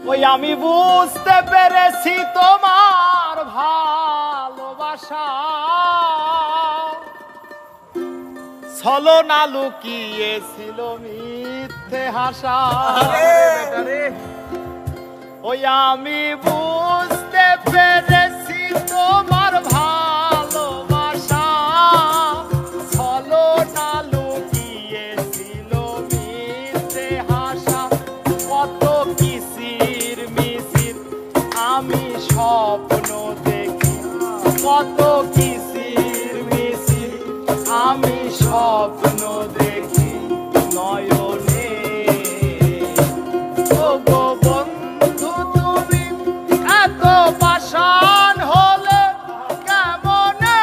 ওই আমি বুঝতে পেরেছি তোমার ভালোবাসা ছলনা লুকিয়েছিল মিথ্যে হাসা। ওই আমি বুঝতে পেরেছি তোমার ভালোবাসা ছলনা লুকিয়েছিল মিথ্যে হাসা। কত কিসির মিছির আমি স্বপ্ন দেখি, কত কিসির মিছির আমি স্বপ্ন দেখি নয়নে। ও গো বন্ধু তুমি এত পাষাণ হলে কেমনে,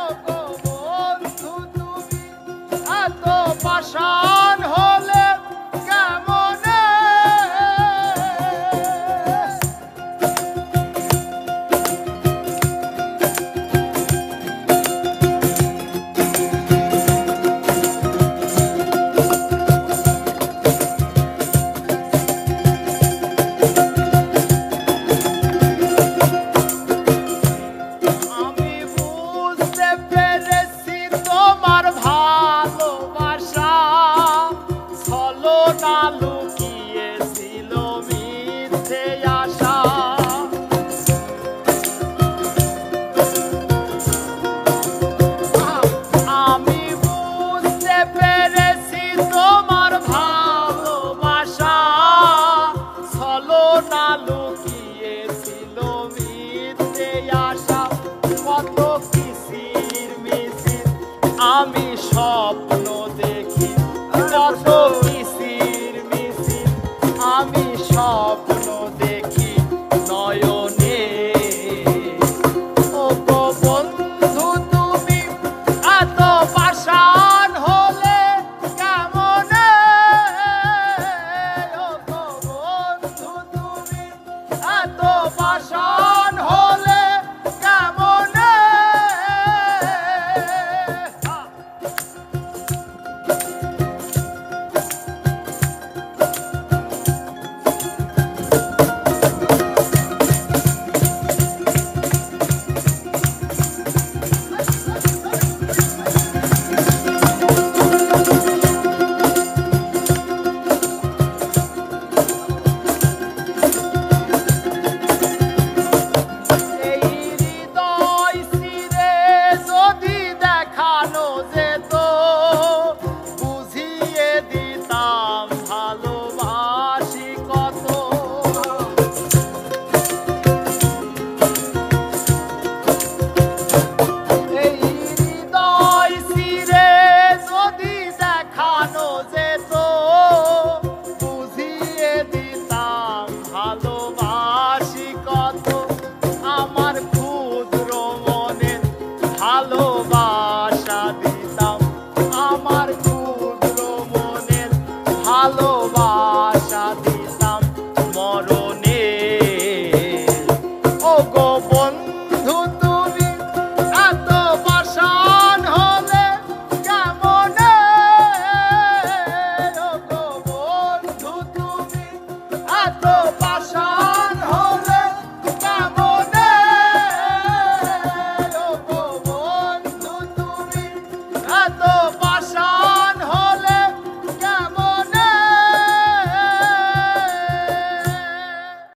ও গো বন্ধু তুমি এত পাষাণ হলে কেমনে। লুকিয়েছিল মিথ্যে আশা। আমি বুঝতে পেরেছি তোমার ভালোবাসা ছলনা লুকিয়েছিল মিথ্যে আশা। কত কিসির মিছির আমি স্বপ্ন দেখি, কত কিসির মিছির আমি স্বপ্ন